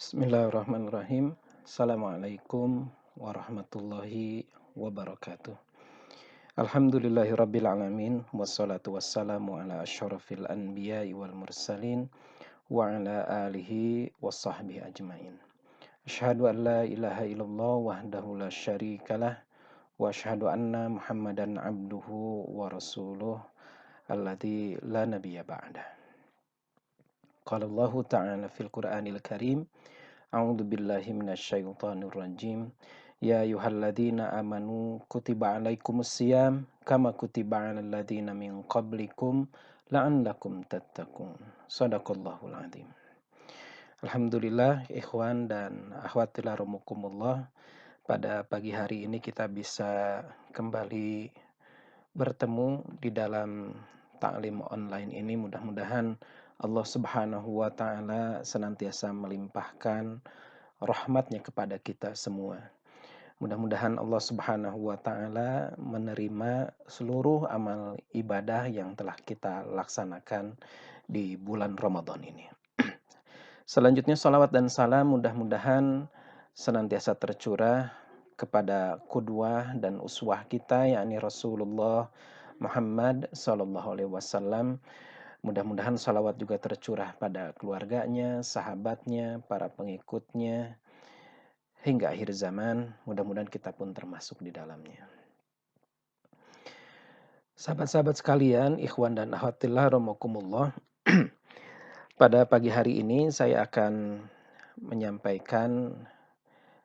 Bismillahirrahmanirrahim. Assalamualaikum warahmatullahi wabarakatuh. Alhamdulillahirabbil alamin wassalatu wassalamu ala asyrafil anbiya'i wal mursalin wa ala alihi washabbihi ajmain. Asyhadu an la ilaha illallah wahdahu la syarikalah wa asyhadu anna Muhammadan abduhu wa rasuluh alladzi la nabiyya ba'dah. Qala Allah ta'ala fil Qur'anil Karim. A'udzu billahi minasyaitonir rajim. Ya ayyuhalladzina amanu kutiba alaikumusiyam kama kutiba alal ladzina min qablikum la'allakum tattaqun. Shadaqallahul azim. Alhamdulillah ikhwan dan akhwat fillah rahimakumullah, pada pagi hari ini kita bisa kembali bertemu di dalam taklim online ini. Mudah-mudahan Allah Subhanahu wa taala senantiasa melimpahkan rahmatnya kepada kita semua. Mudah-mudahan Allah Subhanahu wa taala menerima seluruh amal ibadah yang telah kita laksanakan di bulan Ramadan ini. Selanjutnya salawat dan salam mudah-mudahan senantiasa tercurah kepada qudwah dan uswah kita, yakni Rasulullah Muhammad sallallahu alaihi wasallam. Mudah-mudahan salawat juga tercurah pada keluarganya, sahabatnya, para pengikutnya hingga akhir zaman. Mudah-mudahan kita pun termasuk di dalamnya. Sahabat-sahabat sekalian, ikhwan dan akhwat fillah rahimakumullah. Pada pagi hari ini saya akan menyampaikan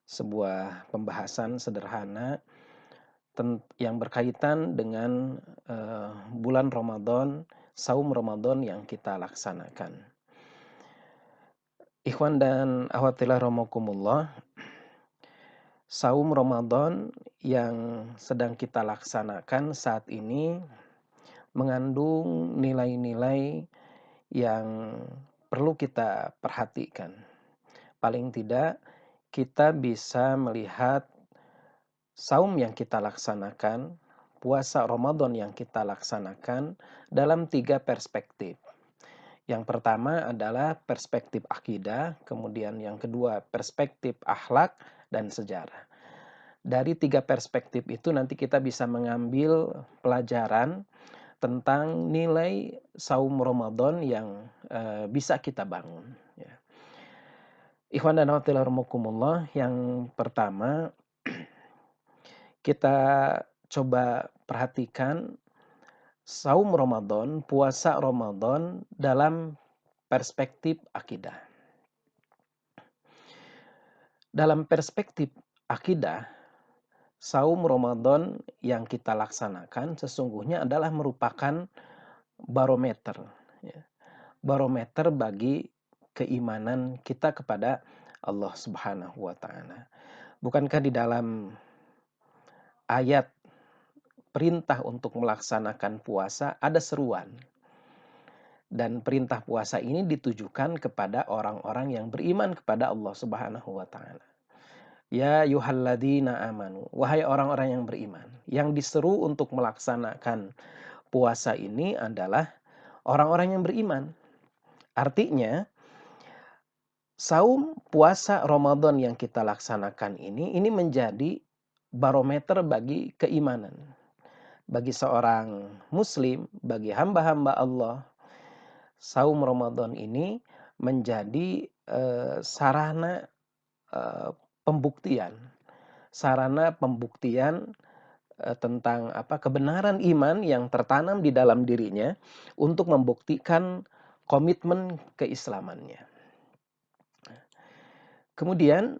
sebuah pembahasan sederhana yang berkaitan dengan bulan Ramadan, saum Ramadan yang kita laksanakan. Ikhwan dan akhwat fillah rahimakumullah, saum Ramadan yang sedang kita laksanakan saat ini mengandung nilai-nilai yang perlu kita perhatikan. Paling tidak kita bisa melihat saum yang kita laksanakan, puasa Ramadan yang kita laksanakan dalam 3 perspektif. Yang pertama adalah perspektif akidah, kemudian yang kedua perspektif akhlak dan sejarah. Dari 3 perspektif itu nanti kita bisa mengambil pelajaran tentang nilai saum Ramadan yang bisa kita bangun. Ya. Ikhwan dan akhwat fillah rahimakumullah, yang pertama kita coba perhatikan saum Ramadan, puasa Ramadan dalam perspektif akidah. Dalam perspektif akidah, saum Ramadan yang kita laksanakan sesungguhnya adalah merupakan barometer, ya. Barometer bagi keimanan kita kepada Allah Subhanahu wa taala. Bukankah di dalam ayat perintah untuk melaksanakan puasa ada seruan? Dan perintah puasa ini ditujukan kepada orang-orang yang beriman kepada Allah Subhanahu wa taala. Ya ayyuhalladzina amanu, wahai orang-orang yang beriman. Yang diseru untuk melaksanakan puasa ini adalah orang-orang yang beriman. Artinya, saum puasa Ramadan yang kita laksanakan ini menjadi barometer bagi keimanan. Bagi seorang muslim, bagi hamba-hamba Allah, saum Ramadan ini menjadi sarana pembuktian. Sarana pembuktian tentang kebenaran iman yang tertanam di dalam dirinya untuk membuktikan komitmen keislamannya. Kemudian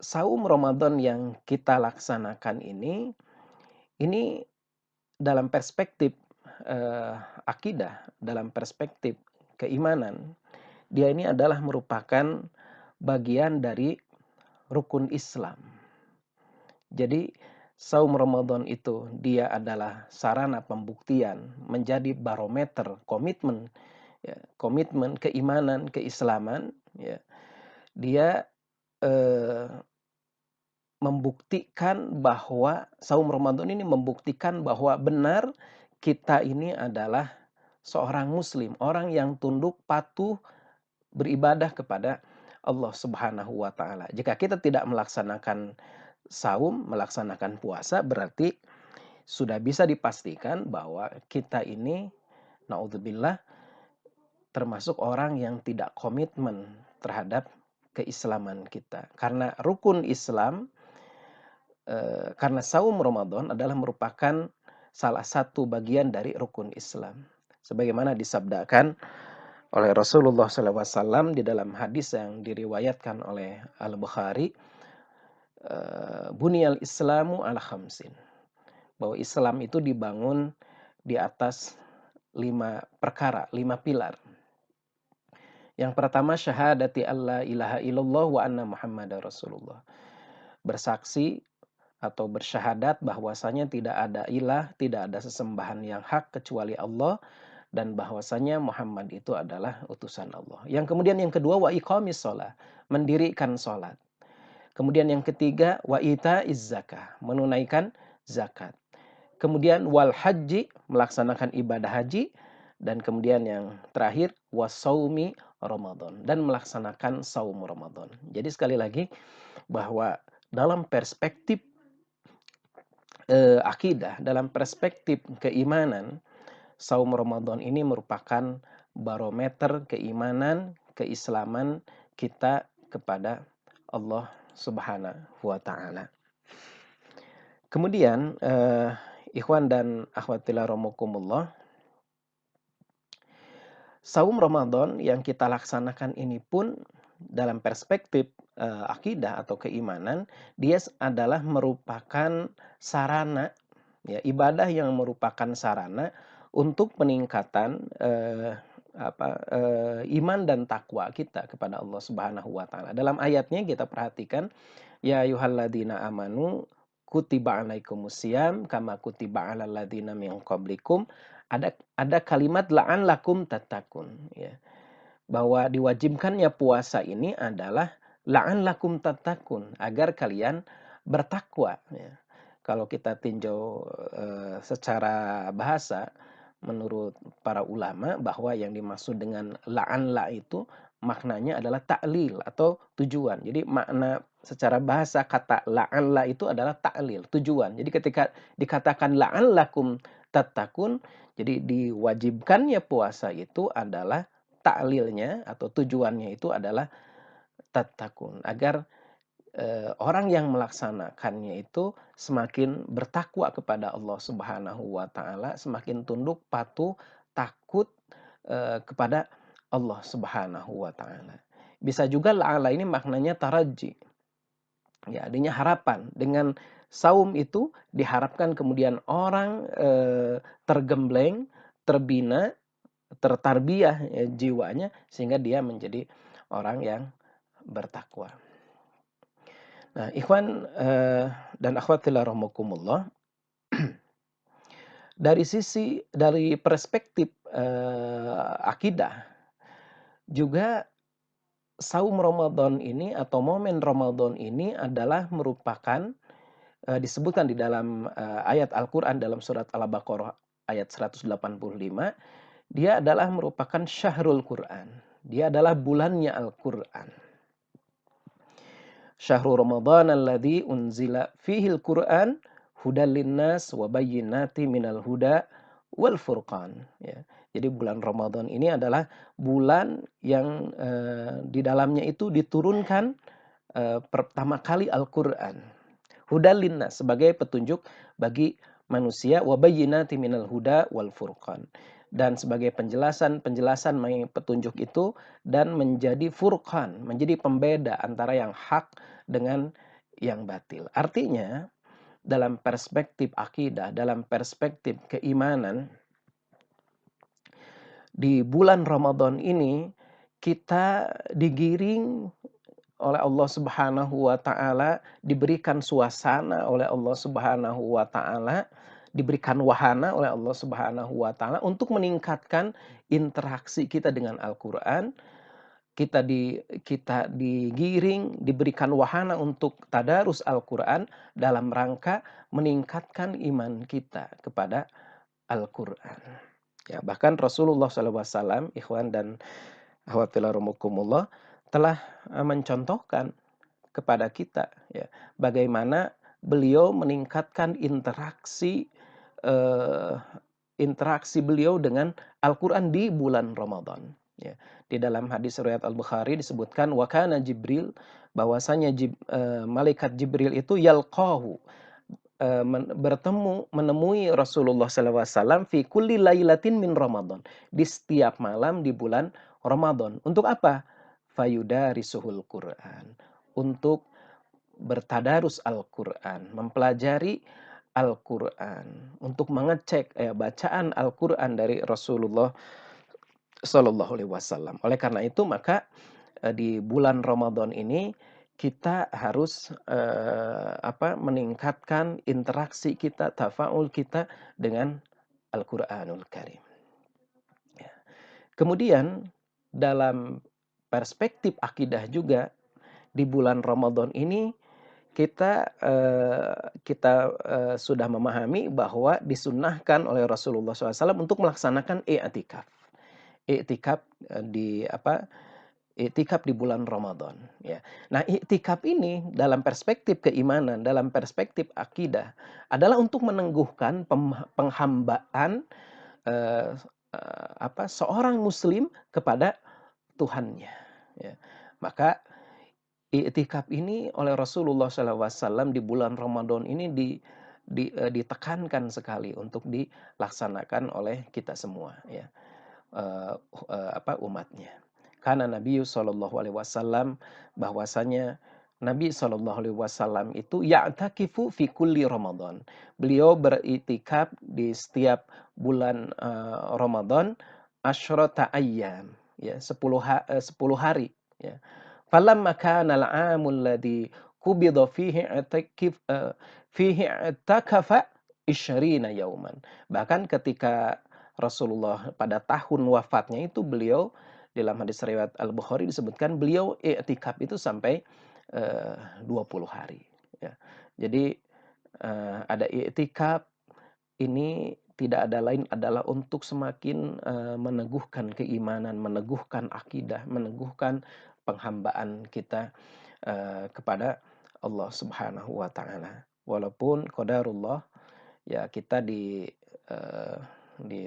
saum Ramadan yang kita laksanakan ini dalam perspektif akidah, dalam perspektif keimanan, dia ini adalah merupakan bagian dari rukun Islam. Jadi saum Ramadan itu dia adalah sarana pembuktian, menjadi barometer komitmen, ya, komitmen keimanan, keislaman, ya. Dia membuktikan bahwa saum Ramadan ini membuktikan bahwa benar kita ini adalah seorang muslim, orang yang tunduk patuh beribadah kepada Allah Subhanahu wa taala. Jika kita tidak melaksanakan saum, melaksanakan puasa, berarti sudah bisa dipastikan bahwa kita ini naudzubillah termasuk orang yang tidak komitmen terhadap keislaman kita. Karena rukun Islam, karena saum Ramadan adalah merupakan salah satu bagian dari rukun Islam. Sebagaimana disabdakan oleh Rasulullah SAW di dalam hadis yang diriwayatkan oleh Al-Bukhari, Bunyal Islamu ala khamsin. Bahwa Islam itu dibangun di atas 5 perkara, 5 pilar. Yang pertama, syahadati alla ilaha illallah wa anna Muhammadar Rasulullah. Bersaksi atau bersyahadat bahwasanya tidak ada ilah, tidak ada sesembahan yang hak kecuali Allah, dan bahwasanya Muhammad itu adalah utusan Allah. Yang kemudian yang kedua, wa iqamis shalah, mendirikan salat. Kemudian yang ketiga, wa itaiz zakah, menunaikan zakat. Kemudian wal haji, melaksanakan ibadah haji. Dan kemudian yang terakhir, wasaumi Ramadan, dan melaksanakan saum Ramadan. Jadi sekali lagi, bahwa dalam perspektif akidah, dalam perspektif keimanan, saum Ramadan ini merupakan barometer keimanan, keislaman kita kepada Allah Subhanahu wa taala. Kemudian ikhwan dan akhwat fillah rahimakumullah, saum Ramadan yang kita laksanakan ini pun dalam perspektif akidah atau keimanan, dia adalah merupakan sarana, ya, ibadah yang merupakan sarana untuk peningkatan iman dan takwa kita kepada Allah Subhanahu wa taala. Dalam ayatnya kita perhatikan, ya ayyuhalladzina amanu kutiba alaikumusiyam kama kutiba alal ladzina min qablikum. Ada kalimat la'allakum tattaqun, ya. Bahwa diwajibkannya puasa ini adalah la'allakum tattaqun, agar kalian bertakwa, ya. Kalau kita tinjau secara bahasa, menurut para ulama, bahwa yang dimaksud dengan la'alla itu maknanya adalah ta'lil atau tujuan. Jadi makna secara bahasa kata la'alla itu adalah ta'lil, tujuan. Jadi ketika dikatakan la'allakum tattaqun, jadi diwajibkannya puasa itu adalah ta'lilnya atau tujuannya itu adalah tattaqun, agar orang yang melaksanakannya itu semakin bertakwa kepada Allah Subhanahu wa taala, semakin tunduk, patuh, takut kepada Allah Subhanahu wa taala. Bisa juga la'alla ini maknanya taraji. Ya, adanya harapan. Dengan saum itu diharapkan kemudian orang tergembleng, terbina, tertarbiyah ya, jiwanya, sehingga dia menjadi orang yang bertakwa. Nah, ikhwan dan akhwat fillah rahimakumullah, dari perspektif akidah juga, saum Ramadan ini atau momen Ramadan ini adalah merupakan disebutkan di dalam ayat Al-Qur'an dalam surat Al-Baqarah ayat 185, dia adalah merupakan syahrul Qur'an. Dia adalah bulannya Al-Qur'an. Syahrul Ramadan alladzi unzila fihil Qur'an hudal linnas wa bayyinati minal huda wal furqan, ya. Jadi bulan Ramadan ini adalah bulan yang di dalamnya itu diturunkan pertama kali Al-Qur'an. Hudal linnas, sebagai petunjuk bagi manusia, wa bayyinati minal huda wal furqan, dan sebagai penjelasan petunjuk itu, dan menjadi furqan, menjadi pembeda antara yang hak dengan yang batil. Artinya, dalam perspektif akidah, dalam perspektif keimanan, di bulan Ramadan ini kita digiring oleh Allah Subhanahu wa taala, diberikan suasana oleh Allah Subhanahu wa taala, diberikan wahana oleh Allah Subhanahu wa taala untuk meningkatkan interaksi kita dengan Al-Qur'an. Kita digiring, diberikan wahana untuk tadarus Al-Qur'an dalam rangka meningkatkan iman kita kepada Al-Qur'an. Ya, bahkan Rasulullah SAW, ikhwan dan Ahwatillahi telah mencontohkan kepada kita ya bagaimana beliau meningkatkan eh, interaksi beliau dengan Al-Qur'an di bulan Ramadan ya. Di dalam hadis riwayat Al-Bukhari disebutkan wa kana Jibril, bahwasanya malaikat Jibril itu yalqahu, menemui Rasulullah SAW fi kulli lailatin min Ramadan, di setiap malam di bulan Ramadan. Untuk apa? Fayudarisuhul Quran, untuk bertadarus Al-Quran, mempelajari Al-Quran, untuk mengecek bacaan Al-Quran dari Rasulullah Shallallahu Alaihi Wasallam. Oleh karena itu maka di bulan Ramadan ini kita harus meningkatkan interaksi kita, tafaul kita dengan Al-Quranul Karim. Ya. Kemudian dalam perspektif akidah juga di bulan Ramadan ini kita sudah memahami bahwa disunnahkan oleh Rasulullah SAW untuk melaksanakan i'tikaf. I'tikaf Iktikaf di bulan Ramadan ya. Nah, iktikaf ini dalam perspektif keimanan, dalam perspektif akidah adalah untuk meneguhkan penghambaan eh, seorang muslim kepada Tuhannya ya. Maka iktikaf ini oleh Rasulullah SAW di bulan Ramadan ini ditekankan sekali untuk dilaksanakan oleh kita semua ya, umatnya. Karena Nabi Shallallahu Alaihi Wasallam, bahwasanya Nabi Shallallahu Alaihi Wasallam itu ya'takifu fi kulli Ramadan. Beliau beriktikaf di setiap bulan Ramadan asyrata ayyam ya, 10 hari ya. Falamma kana al-'amul ladzi qubida fihi i'takafa 20 yauman. Bahkan ketika Rasulullah pada tahun wafatnya itu beliau, dalam hadis riwayat Al-Bukhari disebutkan beliau i'tikaf itu sampai 20 hari ya. Jadi ada i'tikaf ini tidak ada lain adalah untuk semakin meneguhkan keimanan, meneguhkan akidah, meneguhkan penghambaan kita kepada Allah Subhanahu wa taala. Walaupun qadarullah ya kita di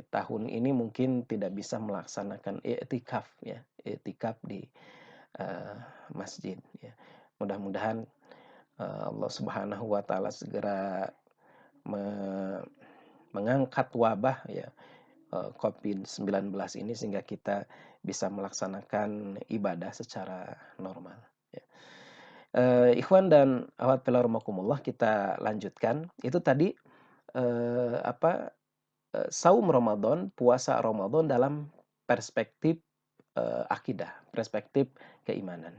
tahun ini mungkin tidak bisa melaksanakan i'tikaf ya, i'tikaf di masjid ya. Mudah-mudahan Allah Subhanahu wa taala segera mengangkat wabah ya COVID-19 ini sehingga kita bisa melaksanakan ibadah secara normal ya. Ikhwan dan akhwat fillah rahimakumullah, kita lanjutkan. Itu tadi saum Ramadan, puasa Ramadan dalam perspektif akidah, perspektif keimanan.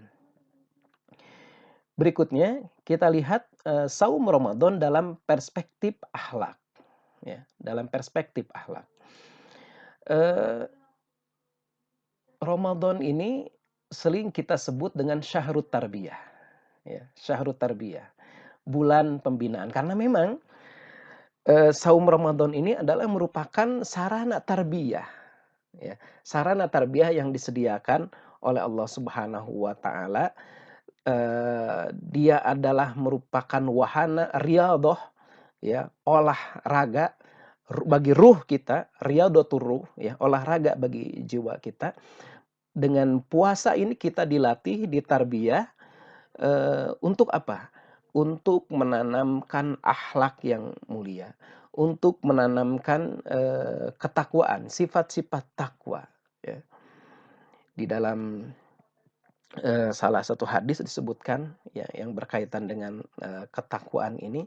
Berikutnya kita lihat saum Ramadan dalam perspektif akhlak ya, dalam perspektif akhlak. Ramadan ini sering kita sebut dengan syahrut tarbiyah ya, syahrut tarbiyah, bulan pembinaan, karena memang saum Ramadan ini adalah merupakan sarana tarbiyah ya, sarana tarbiyah yang disediakan oleh Allah Subhanahu wa taala. Dia adalah merupakan wahana riyadhah ya, olahraga bagi ruh kita, riyadhatur ruh ya, olahraga bagi jiwa kita. Dengan puasa ini kita dilatih, ditarbiyah untuk apa? Untuk menanamkan akhlak yang mulia, untuk menanamkan ketakwaan, sifat-sifat takwa ya. Di dalam salah satu hadis disebutkan ya, yang berkaitan dengan ketakwaan ini,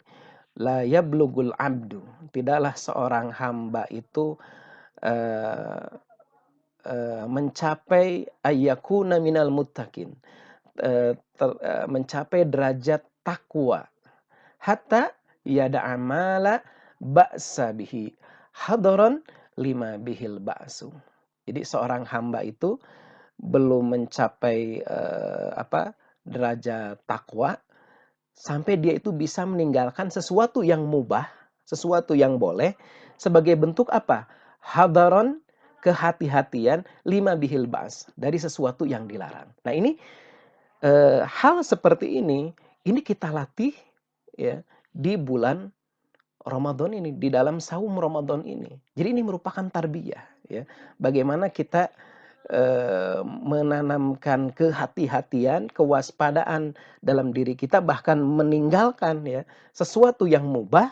la yablugul abdu, tidaklah seorang hamba itu mencapai ayyakuna minal muttaqin, mencapai derajat takwa, hatta yada amala ba'sa bihi hadaron lima bihil ba'su. Jadi seorang hamba itu belum mencapai derajat takwa sampai dia itu bisa meninggalkan sesuatu yang mubah, sesuatu yang boleh, sebagai bentuk apa? Hadaron kehati-hatian lima bihil ba's, dari sesuatu yang dilarang. Nah ini hal seperti ini kita latih ya di bulan Ramadan ini, di dalam saum Ramadan ini. Jadi ini merupakan tarbiyah ya. Bagaimana kita menanamkan kehati-hatian, kewaspadaan dalam diri kita, bahkan meninggalkan ya sesuatu yang mubah,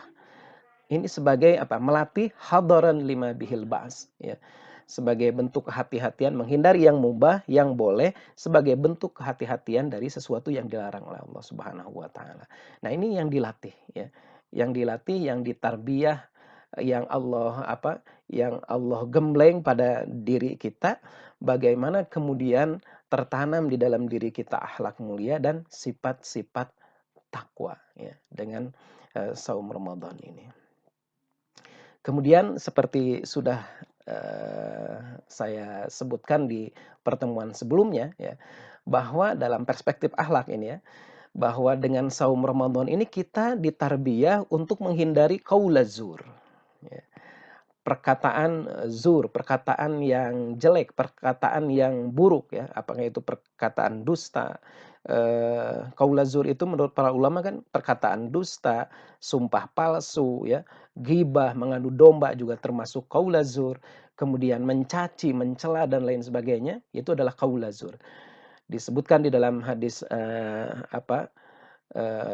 ini sebagai apa? Melatih hadaran lima bihil ba's ya. Sebagai bentuk kehati-hatian menghindari yang mubah, yang boleh, sebagai bentuk kehati-hatian dari sesuatu yang dilarang oleh Allah Subhanahu wa taala. Nah, ini yang dilatih ya. Yang dilatih, yang ditarbiyah, yang yang Allah gembleng pada diri kita, bagaimana kemudian tertanam di dalam diri kita akhlak mulia dan sifat-sifat takwa ya dengan saum Ramadan ini. Kemudian seperti sudah saya sebutkan di pertemuan sebelumnya ya, bahwa dalam perspektif akhlak ini ya, bahwa dengan saum Ramadan ini kita ditarbiyah untuk menghindari qaulazur ya. Perkataan zur, perkataan yang jelek, perkataan yang buruk ya, apakah itu perkataan dusta. Qaula zur itu menurut para ulama kan perkataan dusta, sumpah palsu ya, ghibah, mengadu domba juga termasuk qaula zur. Kemudian mencaci, mencela dan lain sebagainya, itu adalah qaula zur. Disebutkan di dalam hadis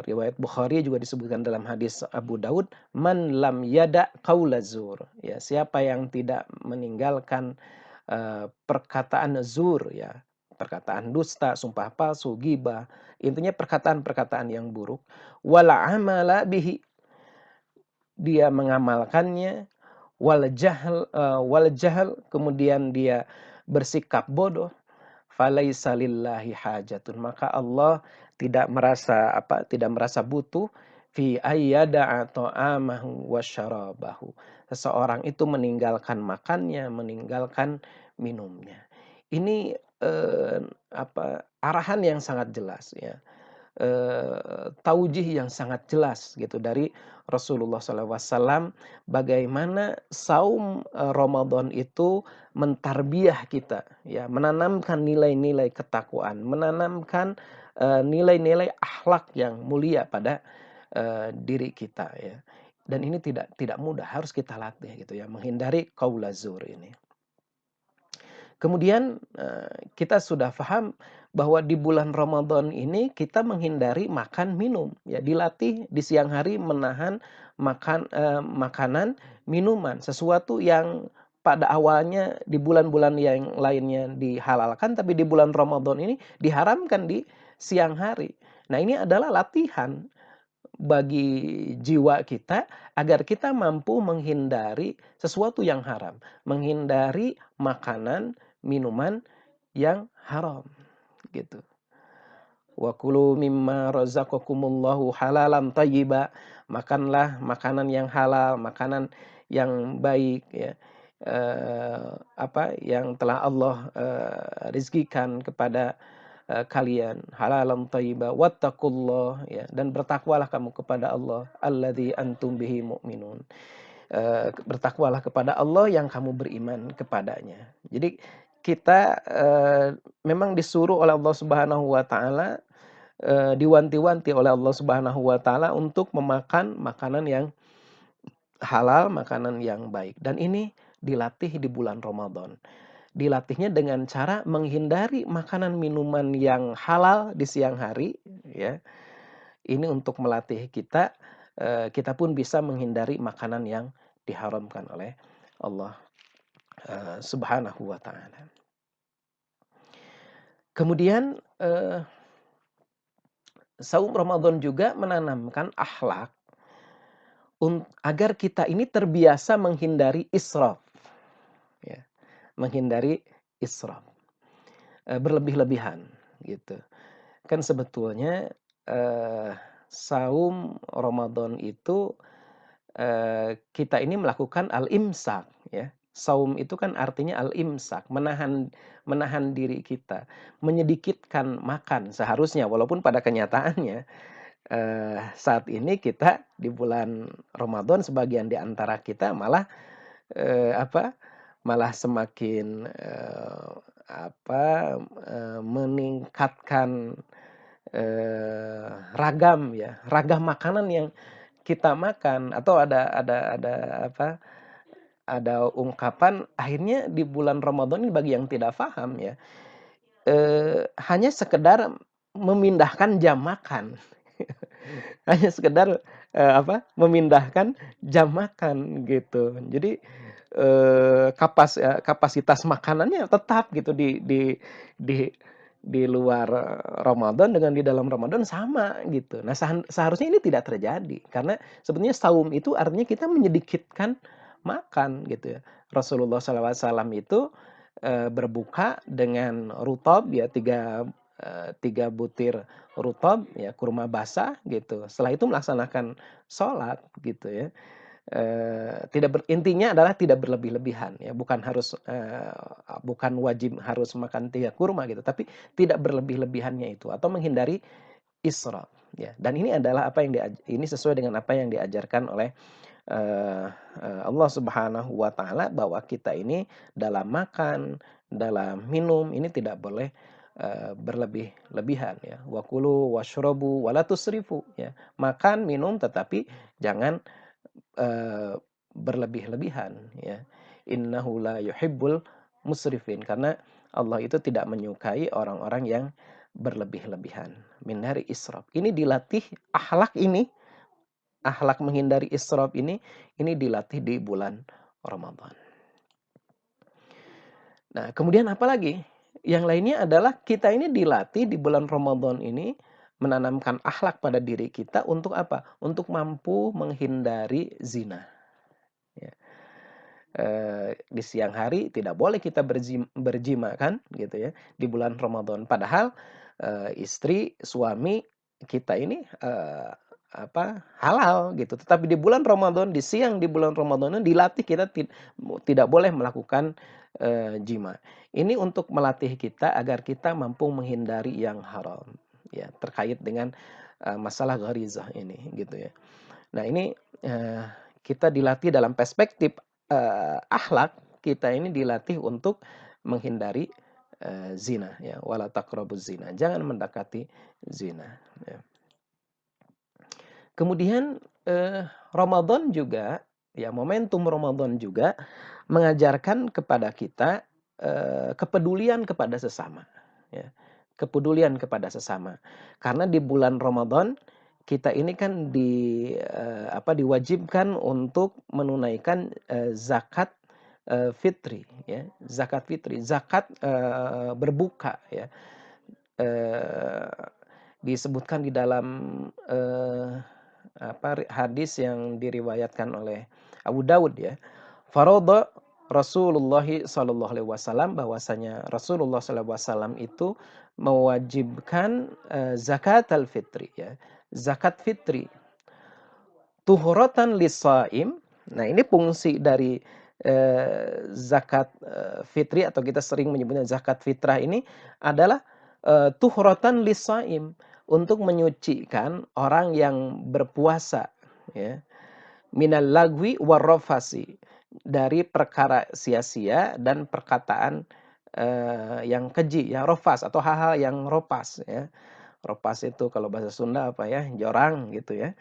riwayat Bukhari, juga disebutkan dalam hadis Abu Daud, man lam yada qaula zur ya, siapa yang tidak meninggalkan perkataan zur ya, perkataan dusta, sumpah palsu, ghibah, intinya perkataan-perkataan yang buruk, wala amala bihi, dia mengamalkannya, wal jahl, kemudian dia bersikap bodoh, falaisa lillahi hajatun, maka Allah tidak merasa butuh fi ayyada'a ta'amahu wa syarabahu. Seseorang itu meninggalkan makannya, meninggalkan minumnya. Ini arahan yang sangat jelas ya. Taujih yang sangat jelas gitu dari Rasulullah SAW, bagaimana saum Ramadan itu mentarbiyah kita ya, menanamkan nilai-nilai ketakwaan, menanamkan nilai-nilai akhlak yang mulia pada diri kita ya. Dan ini tidak mudah, harus kita latih gitu ya, menghindari qaula zur ini. Kemudian kita sudah paham bahwa di bulan Ramadan ini kita menghindari makan minum ya, dilatih di siang hari menahan makanan, minuman, sesuatu yang pada awalnya di bulan-bulan yang lainnya dihalalkan, tapi di bulan Ramadan ini diharamkan di siang hari. Nah, ini adalah latihan bagi jiwa kita agar kita mampu menghindari sesuatu yang haram, menghindari makanan, minuman yang haram gitu. Wa kulu mimma razaqakumullahu halalan thayyiba, makanlah makanan yang halal, makanan yang baik ya. Yang telah Allah rizkikan kepada kalian, halalan thayyiba, wattaqullah ya, dan bertakwalah kamu kepada Allah, alladzi antum bihi mu'minun. Bertakwalah kepada Allah yang kamu beriman kepadanya. Jadi kita memang disuruh oleh Allah Subhanahu wa taala, diwanti-wanti oleh Allah Subhanahu wa taala untuk memakan makanan yang halal, makanan yang baik. Dan ini dilatih di bulan Ramadan. Dilatihnya dengan cara menghindari makanan minuman yang halal di siang hari ya. Ini untuk melatih kita, kita pun bisa menghindari makanan yang diharamkan oleh Allah Subhanahu wa taala. Kemudian saum Ramadan juga menanamkan akhlak agar kita ini terbiasa menghindari israf ya, menghindari israf, berlebih-lebihan gitu. Kan sebetulnya saum Ramadan itu kita ini melakukan al-imsak ya. Saum itu kan artinya al-imsak, menahan diri kita, menyedikitkan makan seharusnya, walaupun pada kenyataannya saat ini kita di bulan Ramadan sebagian di antara kita malah malah semakin meningkatkan ragam ya, ragam makanan yang kita makan. Atau ada apa, ada ungkapan akhirnya di bulan Ramadan ini bagi yang tidak paham ya, hanya sekedar memindahkan jam makan. Hanya sekedar, memindahkan jam makan gitu. Jadi, kapasitas makanannya tetap gitu di di luar Ramadan dengan di dalam Ramadan sama gitu. Nah, seharusnya ini tidak terjadi karena sebetulnya saum itu artinya kita menyedikitkan makan gitu ya. Rasulullah SAW itu, berbuka dengan rutab ya, 3 butir rutab ya, kurma basah gitu. Setelah itu melaksanakan sholat gitu ya. Intinya adalah tidak berlebih-lebihan ya, bukan wajib harus makan 3 kurma gitu, tapi tidak berlebih-lebihannya itu atau menghindari israf ya. Dan ini adalah ini sesuai dengan apa yang diajarkan oleh Allah Subhanahu wa taala, bahwa kita ini dalam makan, dalam minum ini tidak boleh berlebih-lebihan ya. Wakulu washrabu wala tusrifu ya. Makan, minum tetapi jangan berlebih-lebihan ya. Innahu la yuhibbul musrifin, karena Allah itu tidak menyukai orang-orang yang berlebih-lebihan. Min hari israf. Ini dilatih akhlak menghindari israf ini dilatih di bulan Ramadan. Nah, kemudian apa lagi? Yang lainnya adalah kita ini dilatih di bulan Ramadan ini menanamkan akhlak pada diri kita untuk apa? Untuk mampu menghindari zina. Ya. Di siang hari tidak boleh kita berjima kan gitu ya di bulan Ramadan. Padahal istri, suami kita ini halal gitu. Tetapi di bulan Ramadan, di siang di bulan Ramadan dilatih kita tidak boleh melakukan jima. Ini untuk melatih kita agar kita mampu menghindari yang haram ya, terkait dengan masalah gharizah ini gitu ya. Nah, ini kita dilatih dalam perspektif akhlak, kita ini dilatih untuk menghindari zina ya, wala taqrabuz zina. Jangan mendekati zina ya. Kemudian Ramadan juga ya, momentum Ramadan juga mengajarkan kepada kita kepedulian kepada sesama ya. Kepedulian kepada sesama. Karena di bulan Ramadan kita ini kan diwajibkan untuk menunaikan zakat fitri ya, zakat fitri, zakat berbuka ya. Eh, Disebutkan di dalam hadis yang diriwayatkan oleh Abu Daud ya. Faradha Rasulullah sallallahu alaihi wasallam, bahwasanya Rasulullah sallallahu alaihi wasallam itu mewajibkan zakat al-fitri ya. Zakat fitri tuhuratan lisaim. Nah, ini fungsi dari zakat fitri atau kita sering menyebutnya zakat fitrah ini adalah tuhuratan lisaim, untuk menyucikan orang yang berpuasa ya, minal lagwi warrafasi, dari perkara sia-sia dan perkataan yang keji ya, rofas atau hal-hal yang ropas ya. Ropas itu kalau bahasa Sunda apa ya, jorang gitu ya.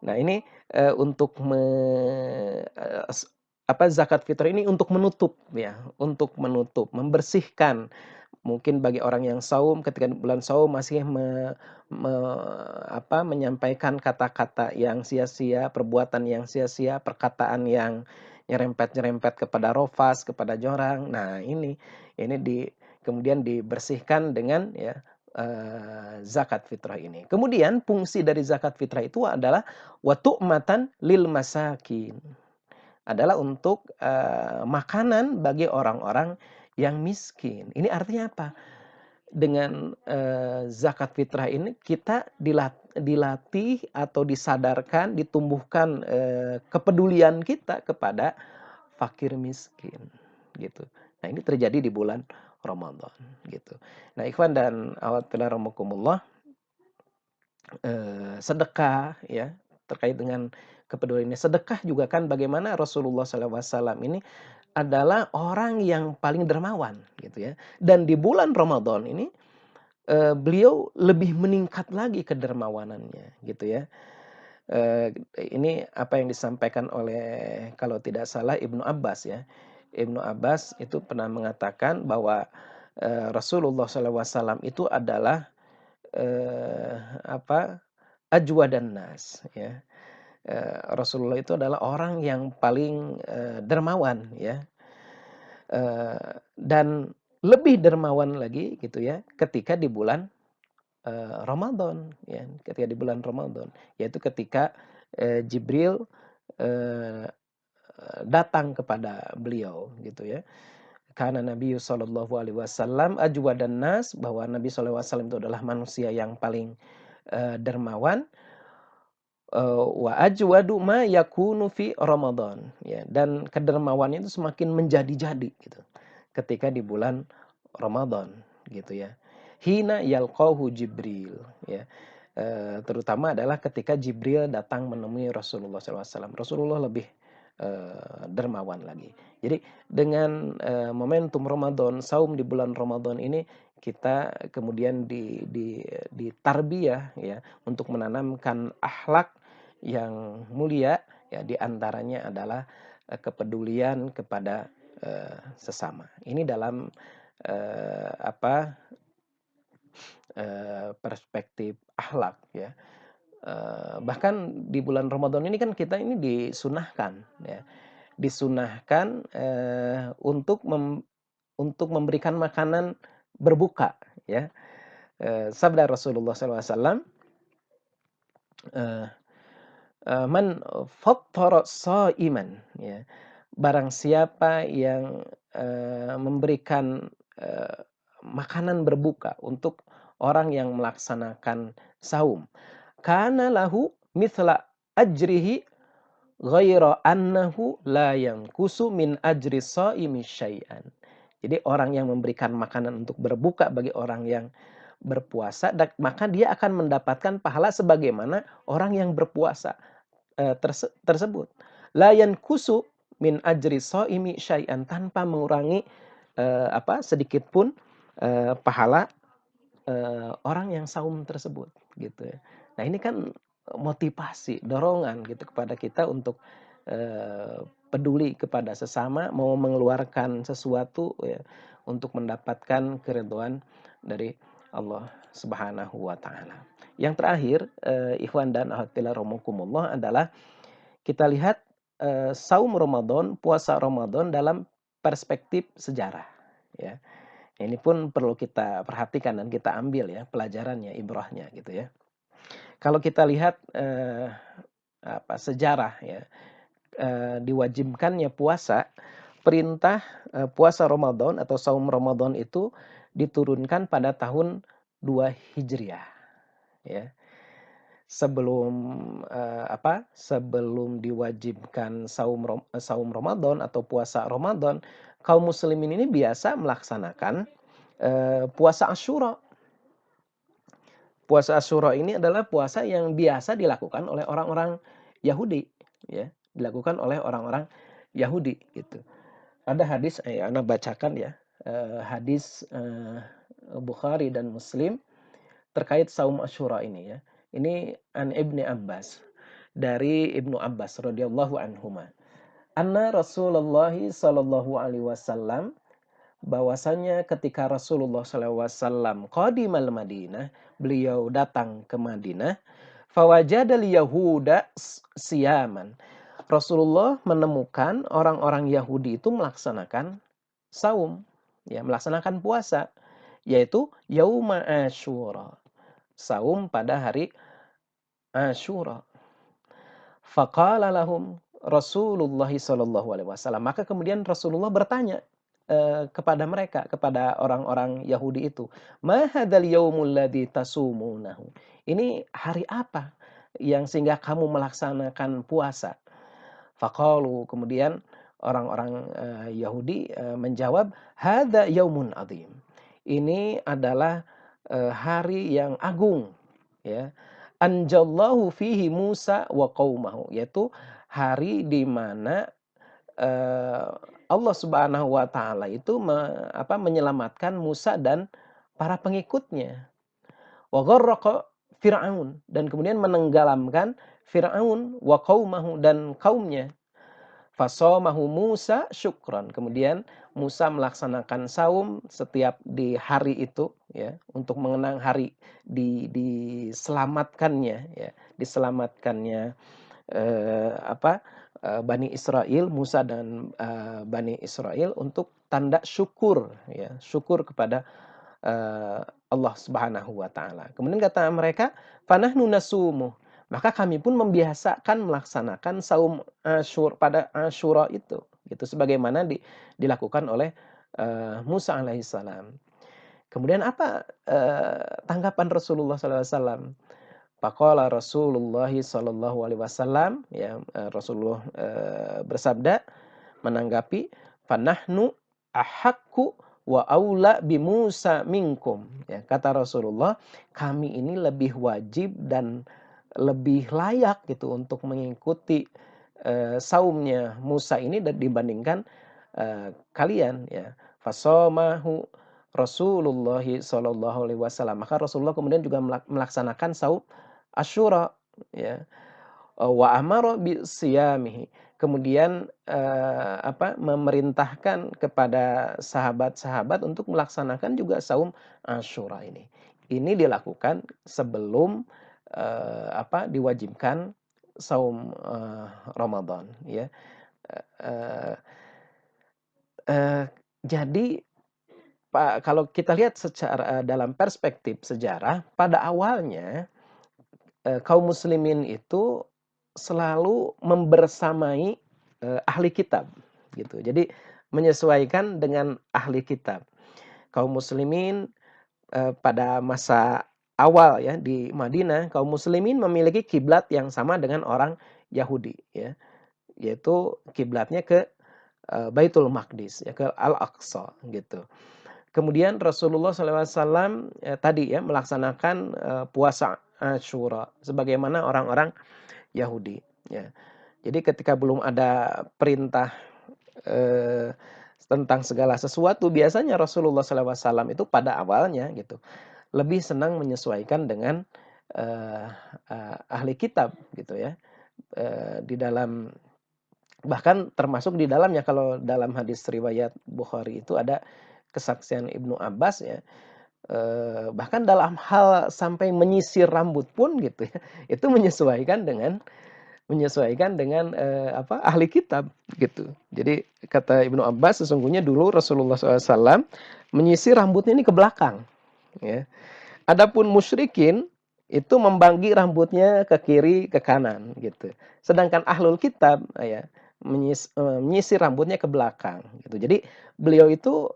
Nah, ini untuk zakat fitrah ini untuk menutup ya, untuk menutup, membersihkan. Mungkin bagi orang yang saum, ketika bulan saum masih menyampaikan kata-kata yang sia-sia, perbuatan yang sia-sia, perkataan yang nyerempet-nyerempet kepada rofas, kepada jorang. Nah, kemudian dibersihkan dengan ya zakat fitrah ini. Kemudian fungsi dari zakat fitrah itu adalah watu'matan lil masakin. Adalah untuk makanan bagi orang-orang yang miskin. Ini artinya apa? Dengan zakat fitrah ini kita dilatih atau disadarkan, ditumbuhkan kepedulian kita kepada fakir miskin gitu. Nah, ini terjadi di bulan Ramadan gitu. Nah, ikhwan dan akhwat fillah rahimakumullah, sedekah ya, terkait dengan kepedulian ini. Sedekah juga kan bagaimana Rasulullah SAW ini adalah orang yang paling dermawan gitu ya. Dan di bulan Ramadan ini beliau lebih meningkat lagi kedermawanannya gitu ya. Ini apa yang disampaikan oleh kalau tidak salah Ibnu Abbas ya. Ibnu Abbas itu pernah mengatakan bahwa Rasulullah SAW itu adalah apa ajwadan nas ya. Rasulullah itu adalah orang yang paling dermawan ya. Dan lebih dermawan lagi gitu ya ketika di bulan Ramadan ya, ketika di bulan Ramadan, yaitu ketika Jibril eee, datang kepada beliau gitu ya. Karena Nabi Shallallahu alaihi wasallam ajwadan nas, bahwa Nabi Shallallahu alaihi wasallam itu adalah manusia yang paling dermawan, wa ajwadu ma yakunu fi Ramadan ya, dan kedermawannya itu semakin menjadi-jadi gitu ketika di bulan Ramadan gitu ya. Hina yalqahu Jibril ya. Terutama adalah ketika Jibril datang menemui Rasulullah SAW. Rasulullah lebih dermawan lagi. Jadi dengan momentum Ramadan, saum di bulan Ramadan ini kita kemudian ditarbiyah ya untuk menanamkan akhlak yang mulia ya, di antaranya adalah kepedulian kepada sesama. Ini dalam apa perspektif akhlak ya. Bahkan di bulan Ramadan ini kan kita ini disunahkan ya, disunahkan untuk memberikan makanan berbuka ya. Sabda Rasulullah SAW, man fattara shaiman ya, barang siapa yang memberikan makanan berbuka untuk orang yang melaksanakan saum, kana lahu mithla ajrihi ghaira annahu la yanqusu min ajri shaimi syai'an. Jadi orang yang memberikan makanan untuk berbuka bagi orang yang berpuasa, maka dia akan mendapatkan pahala sebagaimana orang yang berpuasa tersebut. La yanqusu min ajri shaimi syai'an, tanpa mengurangi sedikit pun pahala orang yang saum tersebut gitu ya. Nah, ini kan motivasi, dorongan gitu kepada kita untuk peduli kepada sesama, mau mengeluarkan sesuatu ya untuk mendapatkan keridhaan dari Allah Subhanahu wa taala. Yang terakhir, ikhwan dan akhwat fillah rahimakumullah, adalah kita lihat saum Ramadan, puasa Ramadan dalam perspektif sejarah ya. Ini pun perlu kita perhatikan dan kita ambil ya pelajarannya, ibrahnya gitu ya. Kalau kita lihat sejarah ya, diwajibkannya puasa, perintah puasa Ramadan atau saum Ramadan itu diturunkan pada tahun 2 Hijriah ya. Sebelum sebelum diwajibkan saum Ramadan atau puasa Ramadan, kaum muslimin ini biasa melaksanakan puasa Asyura. Puasa Asyura ini adalah puasa yang biasa dilakukan oleh orang-orang Yahudi, ya, dilakukan oleh orang-orang Yahudi gitu. Ada hadis, ana bacakan ya, hadis Bukhari dan Muslim terkait saum Asyura ini ya. Ini an Ibni Abbas, dari Ibnu Abbas radhiyallahu anhuma. Anna Rasulullah sallallahu alaihi wasallam, bahwasanya ketika Rasulullah SAW qadimal Madinah, beliau datang ke Madinah, fawajadal yahuda siyaman. Rasulullah menemukan orang-orang Yahudi itu melaksanakan saum, ya, melaksanakan puasa, yaitu yauma Asyura, saum pada hari Asyura. Faqala lahum Rasulullah sallallahu alaihi wasallam. Maka kemudian Rasulullah bertanya kepada mereka, kepada orang-orang Yahudi itu, "Ma hadzal yaumul ladzi tasumunahu?" Ini hari apa yang sehingga kamu melaksanakan puasa? Faqalu, kemudian orang-orang Yahudi menjawab, "Hadza yaumun adzim." Ini adalah hari yang agung ya. Anjallahu fihi Musa wa qaumahu, yaitu hari di mana eh, Allah Subhanahu wa taala itu menyelamatkan Musa dan para pengikutnya. Wa gharraqa Fir'aun, dan kemudian menenggelamkan Fir'aun wa qaumahu, dan kaumnya. Fasamahu Musa syukran. Kemudian Musa melaksanakan saum setiap di hari itu, ya, untuk mengenang hari diselamatkannya, ya, diselamatkannya Bani Israel, Musa dan Bani Israel, untuk tanda syukur, ya, syukur kepada Allah Subhanahu wa taala. Kemudian kata mereka, "Fanahnu nasumu." Maka kami pun membiasakan melaksanakan saum pada Asyura itu, gitu, sebagaimana dilakukan oleh Musa alaihissalam. Kemudian apa tanggapan Rasulullah SAW? Faqala Rasulullah sallallahu alaihi wasallam, ya, Rasulullah bersabda menanggapi, "Fanahnu ahaqqu wa aula bi Musa minkum." Ya, kata Rasulullah, kami ini lebih wajib dan lebih layak gitu untuk mengikuti saumnya Musa ini dibandingkan kalian, ya. Fasamahu Rasulullah sallallahu alaihi wasallam. Maka Rasulullah kemudian juga melaksanakan saum Asyura, ya. Wa amara bi siyamihi. Kemudian memerintahkan kepada sahabat-sahabat untuk melaksanakan juga saum Asyura ini. Ini dilakukan sebelum diwajibkan saum Ramadan, ya. Eee eee, jadi kalau kita lihat secara dalam perspektif sejarah, pada awalnya kaum muslimin itu selalu membersamai ahli kitab, gitu. Jadi menyesuaikan dengan ahli kitab. Kaum muslimin pada masa awal, ya, di Madinah, kaum muslimin memiliki kiblat yang sama dengan orang Yahudi, ya, yaitu kiblatnya ke Baitul Maqdis, ya, ke Al-Aqsa, gitu. Kemudian Rasulullah SAW tadi, ya, melaksanakan puasa Asyura sebagaimana orang-orang Yahudi, ya. Jadi ketika belum ada perintah eh, tentang segala sesuatu, biasanya Rasulullah SAW itu pada awalnya, gitu, lebih senang menyesuaikan dengan eh, ahli kitab, gitu, ya. Di dalam, bahkan termasuk di dalamnya, kalau dalam hadis riwayat Bukhari itu ada kesaksian Ibnu Abbas, ya, bahkan dalam hal sampai menyisir rambut pun, gitu, ya, itu menyesuaikan dengan ahli kitab, gitu. Jadi kata Ibnu Abbas, sesungguhnya dulu Rasulullah SAW menyisir rambutnya ini ke belakang, ya. Adapun musyrikin itu membagi rambutnya ke kiri ke kanan, gitu. Sedangkan ahlul kitab, ya, menyisir rambutnya ke belakang, gitu. Jadi beliau itu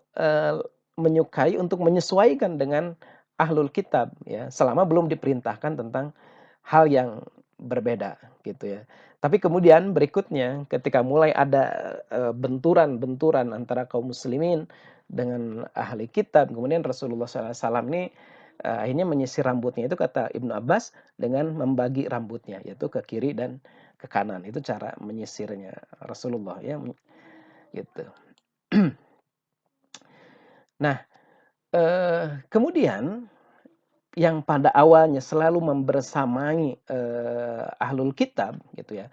menyukai untuk menyesuaikan dengan ahlul kitab, ya, selama belum diperintahkan tentang hal yang berbeda, gitu, ya. Tapi kemudian berikutnya ketika mulai ada benturan-benturan antara kaum muslimin dengan ahli kitab, kemudian Rasulullah SAW ini akhirnya menyisir rambutnya itu, kata Ibnu Abbas, dengan membagi rambutnya, yaitu ke kiri dan ke kanan. Itu cara menyisirnya Rasulullah, ya, gitu. Nah, kemudian yang pada awalnya selalu membersamai ahlul kitab, gitu, ya.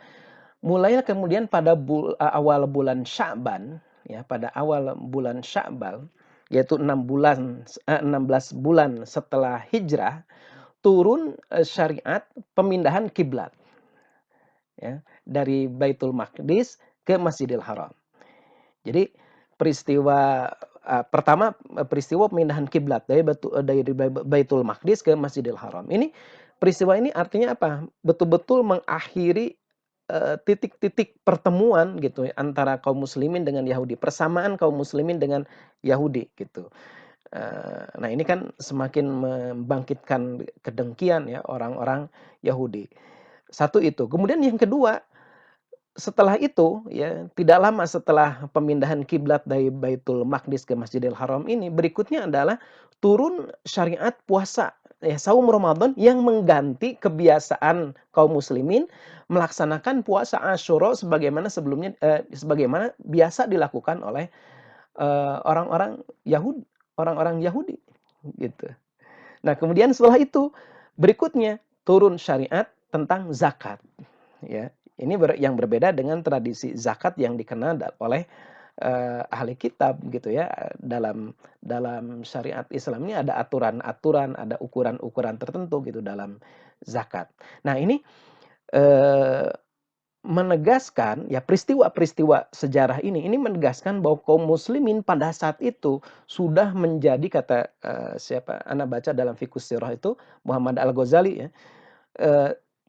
Mulailah kemudian pada awal bulan Sya'ban, ya, pada awal bulan Sya'ban, yaitu 16 bulan setelah hijrah, turun syariat pemindahan kiblat, ya, dari Baitul Maqdis ke Masjidil Haram. Jadi peristiwa pertama, peristiwa pemindahan kiblat dari Baitul Maqdis ke Masjidil Haram. Peristiwa ini artinya apa? Betul-betul mengakhiri titik-titik pertemuan, gitu, ya, antara kaum muslimin dengan Yahudi, persamaan kaum muslimin dengan Yahudi, gitu. Nah, ini kan semakin membangkitkan kedengkian, ya, orang-orang Yahudi. Satu itu. Kemudian yang kedua, setelah itu, ya, tidak lama setelah pemindahan kiblat dari Baitul Maqdis ke Masjidil Haram ini, berikutnya adalah turun syariat puasa, saum Ramadan yang mengganti kebiasaan kaum muslimin melaksanakan puasa Asyura sebagaimana biasa dilakukan oleh orang-orang orang-orang Yahudi gitu. Nah, kemudian setelah itu berikutnya turun syariat tentang zakat ya. Ini yang berbeda dengan tradisi zakat yang dikenal oleh ahli kitab gitu ya. Dalam dalam syariat Islam ini ada aturan-aturan, ada ukuran-ukuran tertentu gitu dalam zakat. Nah, ini eh, menegaskan ya peristiwa-peristiwa sejarah ini menegaskan bahwa kaum muslimin pada saat itu sudah menjadi kata siapa Anda baca dalam Fiqhus Sirah itu Muhammad Al-Ghazali ya.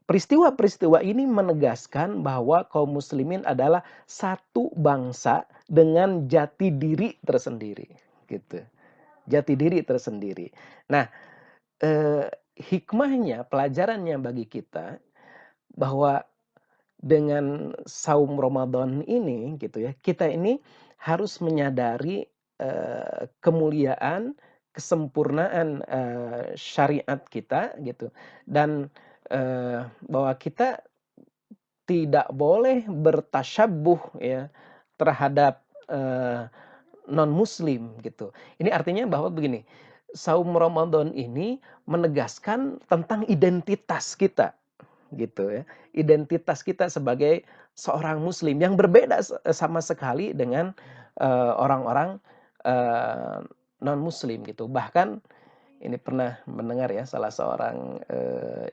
Peristiwa-peristiwa ini menegaskan bahwa kaum muslimin adalah satu bangsa dengan jati diri tersendiri gitu. Jati diri tersendiri. Nah, hikmahnya, pelajarannya bagi kita bahwa dengan saum Ramadan ini gitu ya, kita ini harus menyadari kemuliaan, kesempurnaan syariat kita gitu dan bahwa kita tidak boleh bertasyabbuh ya terhadap non muslim gitu. Ini artinya bahwa begini, saum Ramadan ini menegaskan tentang identitas kita gitu ya. Identitas kita sebagai seorang muslim yang berbeda sama sekali dengan orang-orang non muslim gitu. Bahkan ini pernah mendengar ya salah seorang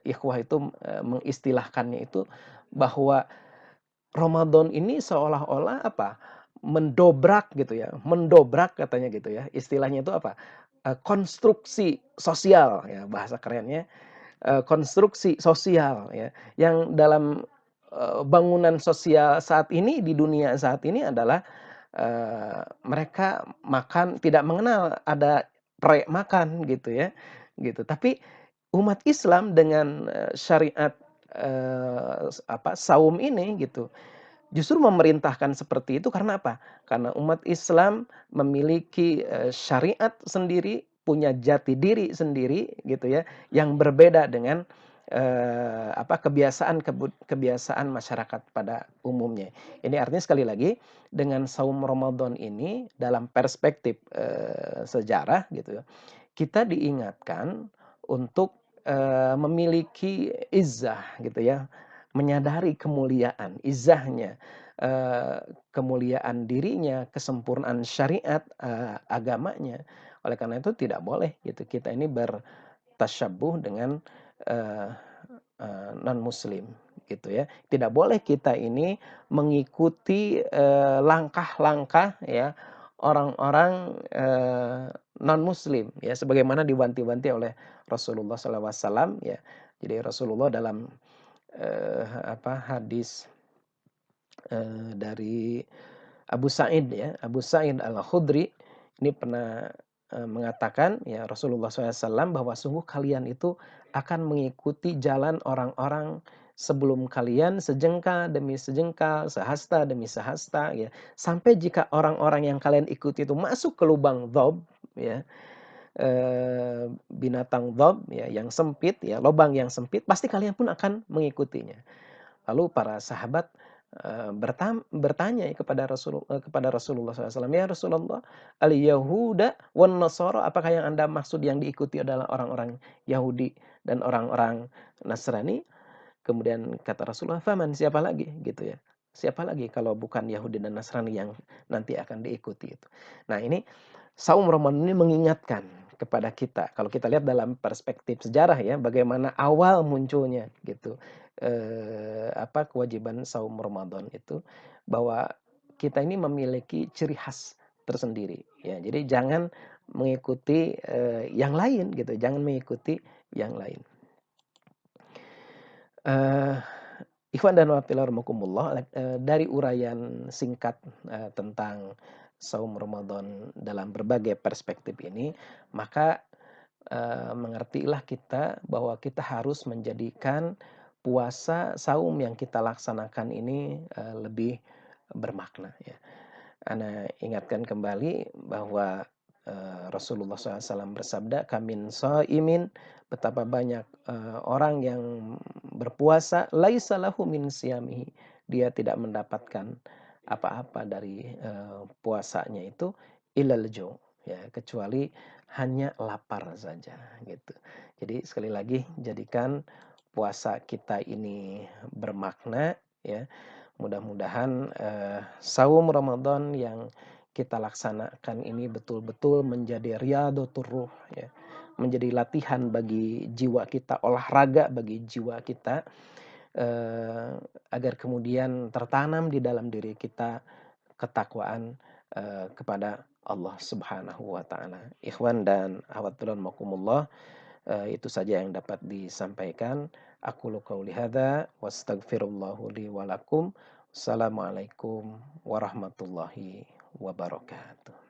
ikhwah itu mengistilahkannya itu bahwa Ramadan ini seolah-olah apa? Mendobrak gitu ya. Mendobrak katanya gitu ya. Istilahnya itu apa? Konstruksi sosial ya bahasa kerennya konstruksi sosial ya, yang dalam bangunan sosial saat ini di dunia saat ini adalah mereka makan tidak mengenal ada makan gitu ya, gitu. Tapi umat Islam dengan syariat saum ini gitu, justru memerintahkan seperti itu karena apa? Karena umat Islam memiliki syariat sendiri, punya jati diri sendiri gitu ya, yang berbeda dengan kebiasaan masyarakat pada umumnya. Ini artinya sekali lagi dengan saum Ramadan ini dalam perspektif sejarah gitu ya, kita diingatkan untuk memiliki izzah gitu ya, menyadari kemuliaan, izzahnya, kemuliaan dirinya, kesempurnaan syariat agamanya. Oleh karena itu tidak boleh gitu kita ini bertasyabuh dengan eh, non muslim gitu ya. Tidak boleh kita ini mengikuti langkah-langkah ya orang-orang non muslim ya sebagaimana diwanti-wanti oleh Rasulullah SAW ya. Jadi Rasulullah dalam hadis dari Abu Sa'id ya, Abu Sa'id Al-Khudri ini pernah mengatakan ya Rasulullah SAW bahwa sungguh kalian itu akan mengikuti jalan orang-orang sebelum kalian sejengkal demi sejengkal, sehasta demi sehasta ya. Sampai jika orang-orang yang kalian ikuti itu masuk ke lubang dhob ya, binatang dhob ya yang sempit ya, lubang yang sempit, pasti kalian pun akan mengikutinya. Lalu para sahabat bertanya kepada Rasulullah SAW, "Ya Rasulullah, al-Yahuda wan Nasara, apakah yang Anda maksud yang diikuti adalah orang-orang Yahudi dan orang-orang Nasrani?" Kemudian kata Rasulullah, "Faman, siapa lagi?" gitu ya. Siapa lagi kalau bukan Yahudi dan Nasrani yang nanti akan diikuti itu. Nah, ini saum Ramadan ini mengingatkan kepada kita. Kalau kita lihat dalam perspektif sejarah ya, bagaimana awal munculnya gitu. Kewajiban saum Ramadan itu bahwa kita ini memiliki ciri khas tersendiri ya. Jadi jangan mengikuti yang lain gitu, jangan mengikuti yang lain. Ikhwan dan akhwat rahimakumullah, dari uraian singkat tentang saum Ramadan dalam berbagai perspektif ini, maka mengertilah kita bahwa kita harus menjadikan puasa saum yang kita laksanakan ini lebih bermakna ya. Ana ingatkan kembali bahwa Rasulullah SAW bersabda, "Kamin shaimin," betapa banyak orang yang berpuasa, "laisa lahu min siyamihi," dia tidak mendapatkan apa-apa dari puasanya itu, "illal ju'," ya, kecuali hanya lapar saja gitu. Jadi sekali lagi, jadikan puasa kita ini bermakna ya. Mudah-mudahan saum Ramadan yang kita laksanakan ini betul-betul menjadi riyadhatur ruh ya. Menjadi latihan bagi jiwa kita, olahraga bagi jiwa kita, agar kemudian tertanam di dalam diri kita ketakwaan kepada Allah Subhanahu wa taala. Ikhwan dan akhwat rahimakumullah, itu saja yang dapat disampaikan. Aqulu qauli hadza wastaghfirullahu li wa lakum. Assalamualaikum warahmatullahi wabarakatuh.